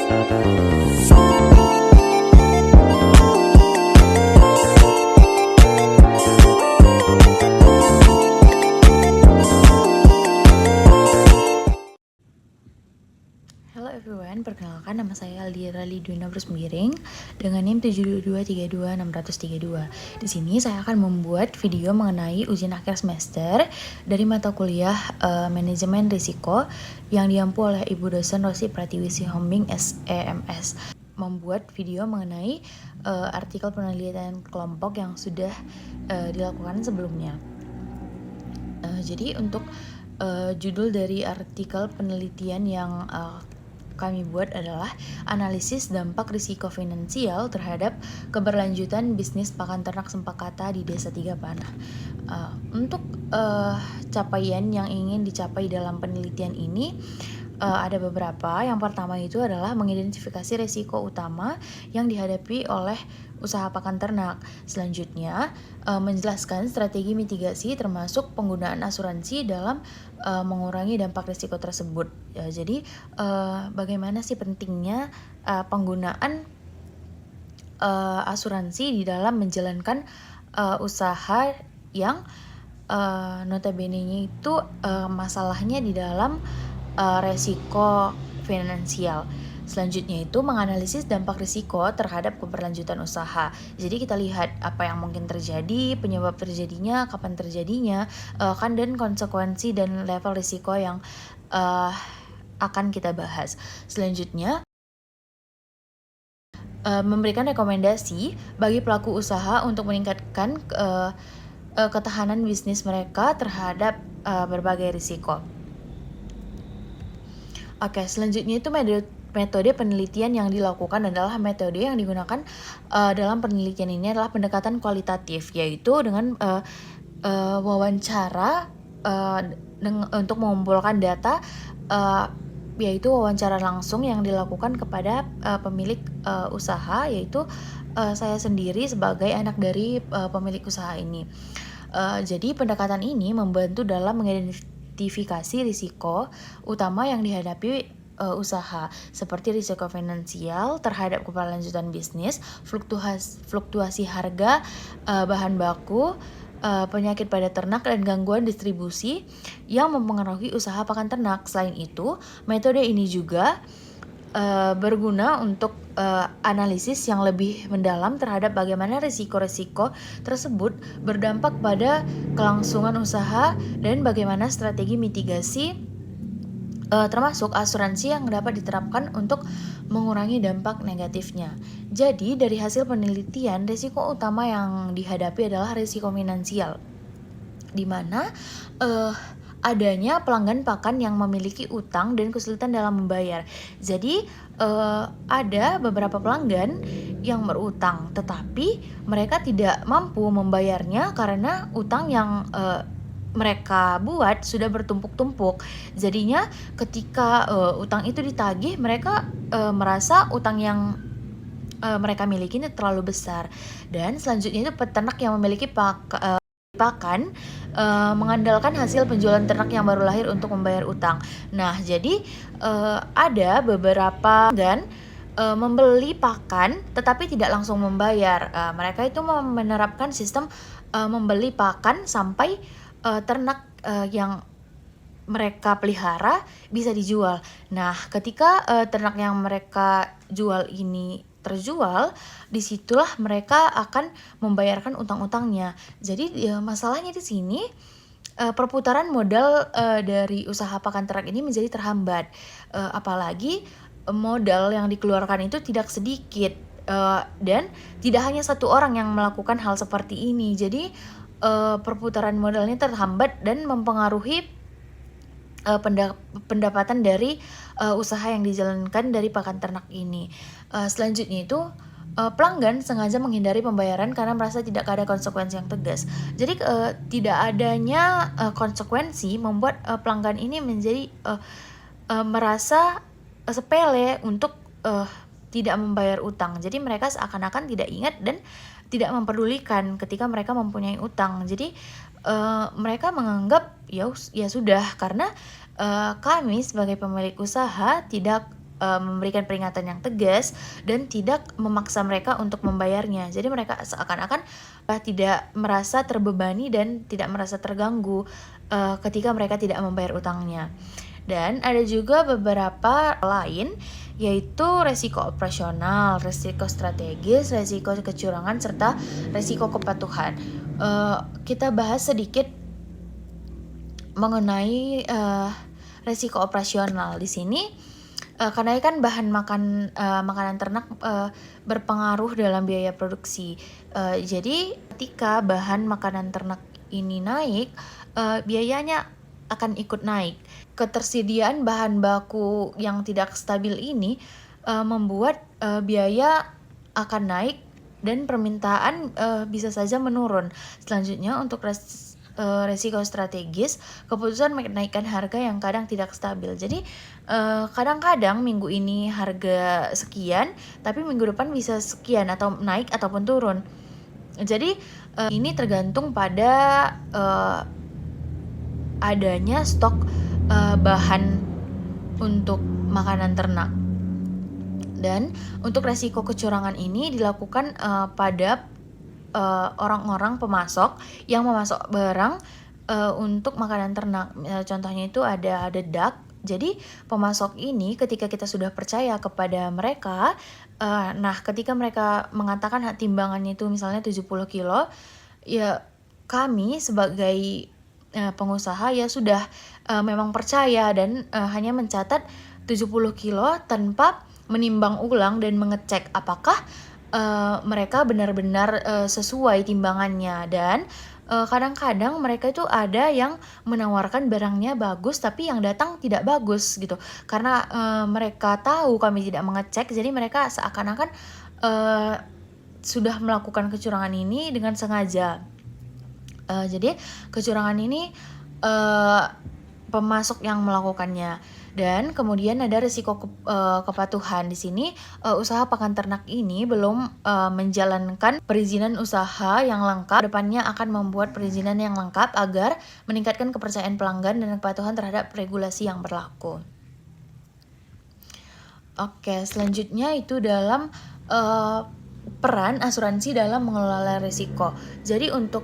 Hello everyone, perkenalkan nama saya Aldira Lidwina Brusmiring dengan NIM 72232632632. Di sini saya akan membuat video mengenai ujian akhir semester dari mata kuliah Manajemen Risiko yang diampu oleh Ibu dosen Rosi Pratiwi Sihombing SEMS. Membuat video mengenai artikel penelitian kelompok yang sudah dilakukan sebelumnya. Jadi untuk judul dari artikel penelitian yang kami buat adalah analisis dampak risiko finansial terhadap keberlanjutan bisnis pakan ternak sempakata di Desa Tiga Panah. Untuk capaian yang ingin dicapai dalam penelitian ini ada beberapa. Yang pertama itu adalah mengidentifikasi risiko utama yang dihadapi oleh usaha pakan ternak. Selanjutnya, menjelaskan strategi mitigasi termasuk penggunaan asuransi dalam mengurangi dampak risiko tersebut. Jadi, bagaimana sih pentingnya penggunaan asuransi di dalam menjalankan usaha yang notabene-nya itu masalahnya di dalam resiko finansial. Selanjutnya itu menganalisis dampak risiko terhadap keberlanjutan usaha. Jadi kita lihat apa yang mungkin terjadi, penyebab terjadinya, kapan terjadinya, dan konsekuensi dan level risiko yang akan kita bahas. Selanjutnya memberikan rekomendasi bagi pelaku usaha untuk meningkatkan ketahanan bisnis mereka terhadap berbagai risiko. Oke, selanjutnya itu metode penelitian yang dilakukan adalah metode yang digunakan dalam penelitian ini adalah pendekatan kualitatif, yaitu dengan wawancara untuk mengumpulkan data, yaitu wawancara langsung yang dilakukan kepada pemilik usaha, yaitu saya sendiri sebagai anak dari pemilik usaha ini. Jadi pendekatan ini membantu dalam mengidentifikasi risiko utama yang dihadapi usaha, seperti risiko finansial terhadap keberlanjutan bisnis, fluktuasi harga bahan baku, penyakit pada ternak, dan gangguan distribusi yang mempengaruhi usaha pakan ternak. Selain itu, metode ini juga berguna untuk analisis yang lebih mendalam terhadap bagaimana risiko-risiko tersebut berdampak pada kelangsungan usaha dan bagaimana strategi mitigasi termasuk asuransi yang dapat diterapkan untuk mengurangi dampak negatifnya. Jadi dari hasil penelitian, risiko utama yang dihadapi adalah risiko finansial, di mana adanya pelanggan pakan yang memiliki utang dan kesulitan dalam membayar. Jadi ada beberapa pelanggan yang berutang, tetapi mereka tidak mampu membayarnya karena utang yang mereka buat sudah bertumpuk-tumpuk. Jadinya ketika utang itu ditagih, mereka merasa utang yang mereka miliki ini terlalu besar. Dan selanjutnya itu peternak yang memiliki pakan mengandalkan hasil penjualan ternak yang baru lahir untuk membayar utang. Nah, jadi ada beberapa membeli pakan tetapi tidak langsung membayar. Mereka itu menerapkan sistem membeli pakan sampai ternak yang mereka pelihara bisa dijual. Nah, ketika ternak yang mereka jual ini terjual, disitulah mereka akan membayarkan utang-utangnya. Jadi masalahnya di sini perputaran modal dari usaha pakan ternak ini menjadi terhambat. Apalagi modal yang dikeluarkan itu tidak sedikit, dan tidak hanya satu orang yang melakukan hal seperti ini. Jadi perputaran modalnya terhambat dan mempengaruhi pendapatan dari usaha yang dijalankan dari pakan ternak ini. Selanjutnya itu pelanggan sengaja menghindari pembayaran karena merasa tidak ada konsekuensi yang tegas. Jadi tidak adanya konsekuensi membuat pelanggan ini menjadi merasa sepele untuk tidak membayar utang. Jadi mereka seakan-akan tidak ingat dan tidak memperdulikan ketika mereka mempunyai utang. Jadi mereka menganggap ya sudah, karena kami sebagai pemilik usaha tidak memberikan peringatan yang tegas dan tidak memaksa mereka untuk membayarnya. Jadi mereka seakan-akan tidak merasa terbebani dan tidak merasa terganggu ketika mereka tidak membayar utangnya. Dan ada juga beberapa lain, yaitu resiko operasional, resiko strategis, resiko kecurangan, serta resiko kepatuhan. Kita bahas sedikit mengenai resiko operasional di sini. Kenaikan bahan makanan ternak berpengaruh dalam biaya produksi. Jadi ketika bahan makanan ternak ini naik, biayanya akan ikut naik. Ketersediaan bahan baku yang tidak stabil ini membuat biaya akan naik dan permintaan bisa saja menurun. Selanjutnya untuk resiko strategis, keputusan menaikkan harga yang kadang tidak stabil. Jadi kadang-kadang minggu ini harga sekian, tapi minggu depan bisa sekian atau naik ataupun turun. Jadi ini tergantung pada adanya stok bahan untuk makanan ternak. Dan untuk resiko kecurangan ini dilakukan pada orang-orang pemasok yang memasok barang untuk makanan ternak. Contohnya itu ada dedak. Jadi pemasok ini ketika kita sudah percaya kepada mereka, nah ketika mereka mengatakan timbangannya itu misalnya 70 kilo, ya kami sebagai pengusaha ya sudah memang percaya dan hanya mencatat 70 kilo tanpa menimbang ulang dan mengecek apakah mereka benar-benar sesuai timbangannya. Dan kadang-kadang mereka itu ada yang menawarkan barangnya bagus tapi yang datang tidak bagus gitu, karena mereka tahu kami tidak mengecek, jadi mereka seakan-akan sudah melakukan kecurangan ini dengan sengaja. Jadi kecurangan ini pemasok yang melakukannya. Dan kemudian ada risiko kepatuhan. Di sini usaha pakan ternak ini belum menjalankan perizinan usaha yang lengkap. Depannya akan membuat perizinan yang lengkap agar meningkatkan kepercayaan pelanggan dan kepatuhan terhadap regulasi yang berlaku. Oke, selanjutnya itu dalam peran asuransi dalam mengelola risiko. Jadi untuk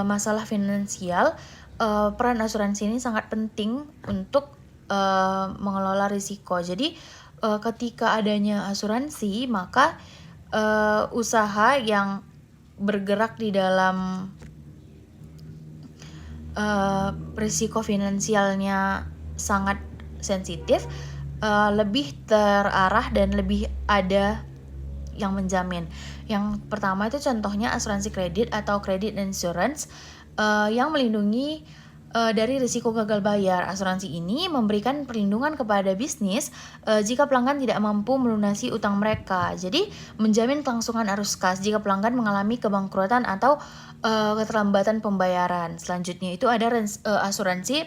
masalah finansial, peran asuransi ini sangat penting untuk mengelola risiko. Jadi ketika adanya asuransi, maka usaha yang bergerak di dalam risiko finansialnya sangat sensitif, lebih terarah dan lebih ada yang menjamin. Yang pertama itu contohnya asuransi kredit atau credit insurance yang melindungi dari risiko gagal bayar. Asuransi ini memberikan perlindungan kepada bisnis jika pelanggan tidak mampu melunasi utang mereka. Jadi menjamin kelangsungan arus kas jika pelanggan mengalami kebangkrutan atau keterlambatan pembayaran. Selanjutnya itu ada asuransi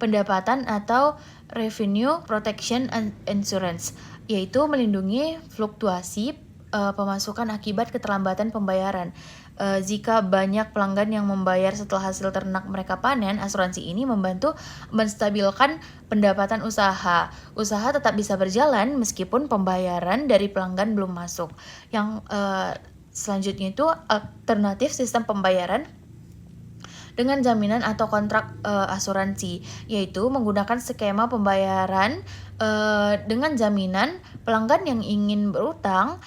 pendapatan atau revenue protection insurance, yaitu melindungi fluktuasi pemasukan akibat keterlambatan pembayaran. Jika banyak pelanggan yang membayar setelah hasil ternak mereka panen, asuransi ini membantu menstabilkan pendapatan usaha. Usaha tetap bisa berjalan meskipun pembayaran dari pelanggan belum masuk. Yang selanjutnya itu alternatif sistem pembayaran dengan jaminan atau kontrak asuransi, yaitu menggunakan skema pembayaran dengan jaminan. Pelanggan yang ingin berutang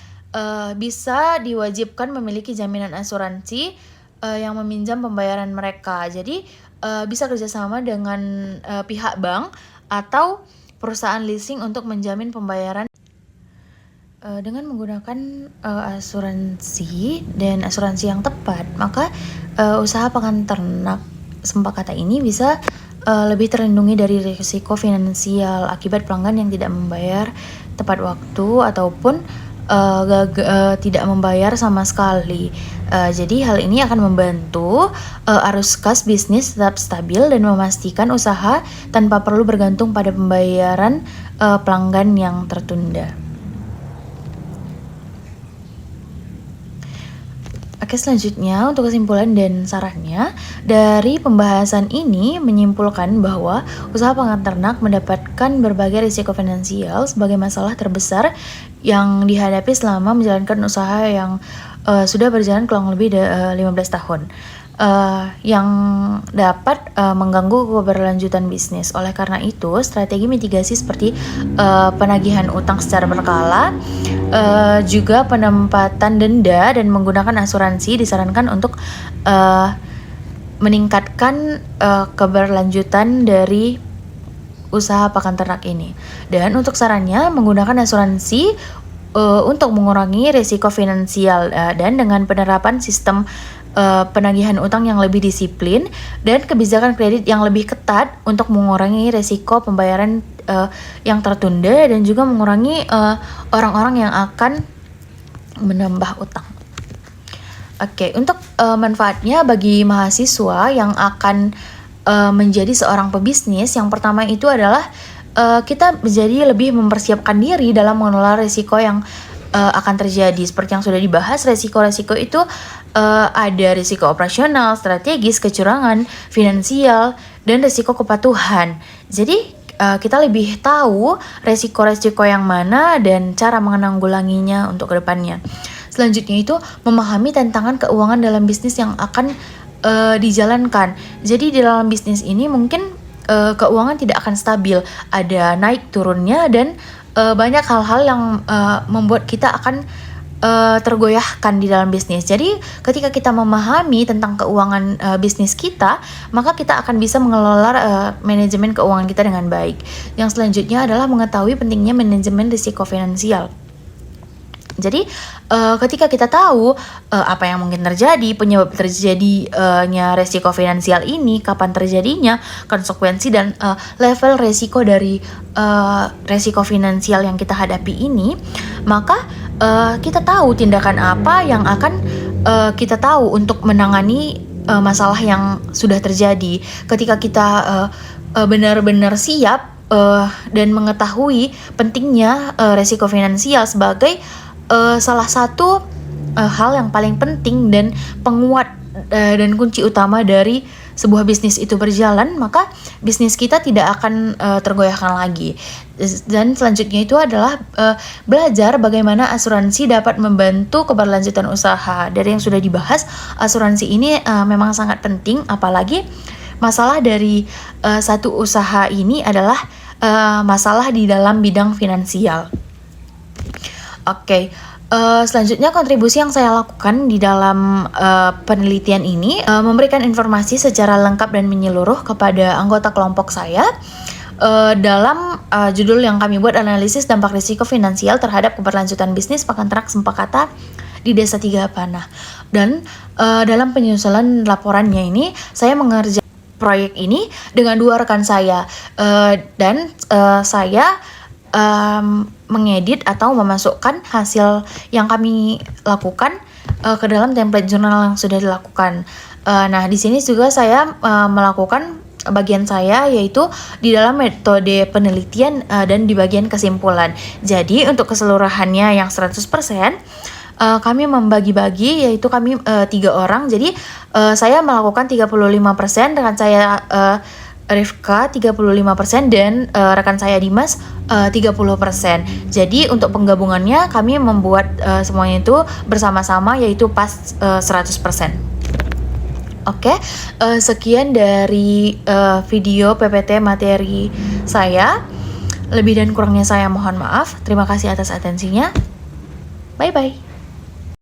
bisa diwajibkan memiliki jaminan asuransi yang meminjam pembayaran mereka. Jadi bisa kerjasama dengan pihak bank atau perusahaan leasing untuk menjamin pembayaran dengan menggunakan asuransi dan asuransi yang tepat. Maka usaha pakan ternak sempakata ini bisa lebih terlindungi dari risiko finansial akibat pelanggan yang tidak membayar tepat waktu ataupun tidak membayar sama sekali. Jadi hal ini akan membantu arus kas bisnis tetap stabil dan memastikan usaha tanpa perlu bergantung pada pembayaran pelanggan yang tertunda. Oke, selanjutnya untuk kesimpulan dan sarannya, dari pembahasan ini menyimpulkan bahwa usaha pakan ternak mendapatkan berbagai risiko finansial sebagai masalah terbesar yang dihadapi selama menjalankan usaha yang sudah berjalan kurang lebih 15 tahun. Yang dapat mengganggu keberlanjutan bisnis. Oleh karena itu, strategi mitigasi seperti penagihan utang secara berkala, juga penempatan denda dan menggunakan asuransi disarankan untuk meningkatkan keberlanjutan dari usaha pakan ternak ini. Dan untuk sarannya, menggunakan asuransi untuk mengurangi risiko finansial dan dengan penerapan sistem penagihan utang yang lebih disiplin dan kebijakan kredit yang lebih ketat untuk mengurangi risiko pembayaran yang tertunda dan juga mengurangi orang-orang yang akan menambah utang. Oke, untuk manfaatnya bagi mahasiswa yang akan menjadi seorang pebisnis, yang pertama itu adalah kita menjadi lebih mempersiapkan diri dalam mengelola risiko yang akan terjadi. Seperti yang sudah dibahas, resiko-resiko itu ada risiko operasional, strategis, kecurangan, finansial, dan risiko kepatuhan. Jadi kita lebih tahu resiko-resiko yang mana dan cara menanggulanginya untuk kedepannya. Selanjutnya itu memahami tantangan keuangan dalam bisnis yang akan dijalankan. Jadi di dalam bisnis ini mungkin keuangan tidak akan stabil, ada naik turunnya dan banyak hal-hal yang membuat kita akan tergoyahkan di dalam bisnis. Jadi ketika kita memahami tentang keuangan bisnis kita, maka kita akan bisa mengelola manajemen keuangan kita dengan baik. Yang selanjutnya adalah mengetahui pentingnya manajemen risiko finansial. Jadi ketika kita tahu apa yang mungkin terjadi, penyebab terjadinya resiko finansial ini, kapan terjadinya, konsekuensi dan level resiko dari resiko finansial yang kita hadapi ini, maka kita tahu tindakan apa yang akan kita tahu untuk menangani masalah yang sudah terjadi. Ketika kita benar-benar siap dan mengetahui pentingnya resiko finansial sebagai salah satu hal yang paling penting dan penguat dan kunci utama dari sebuah bisnis itu berjalan, maka bisnis kita tidak akan tergoyahkan lagi. Dan selanjutnya itu adalah belajar bagaimana asuransi dapat membantu keberlanjutan usaha. Dari yang sudah dibahas, asuransi ini memang sangat penting, apalagi masalah dari satu usaha ini adalah masalah di dalam bidang finansial. Oke, selanjutnya kontribusi yang saya lakukan di dalam penelitian ini memberikan informasi secara lengkap dan menyeluruh kepada anggota kelompok saya dalam judul yang kami buat, analisis dampak risiko finansial terhadap keberlanjutan bisnis pakan ternak Sempakata di Desa Tiga Panah. Dan dalam penyusunan laporannya ini, saya mengerjakan proyek ini dengan 2 rekan saya dan saya mengedit atau memasukkan hasil yang kami lakukan ke dalam template jurnal yang sudah dilakukan. Nah, di sini juga saya melakukan bagian saya, yaitu di dalam metode penelitian dan di bagian kesimpulan. Jadi untuk keseluruhannya yang 100%, kami membagi-bagi, yaitu kami 3 orang. Jadi saya melakukan 35%, rekan saya Rifka 35% dan rekan saya Dimas 30%. Jadi untuk penggabungannya kami membuat semuanya itu bersama-sama, yaitu pas 100%. Oke, sekian dari video PPT materi saya. Lebih dan kurangnya saya mohon maaf. Terima kasih atas atensinya. Bye-bye.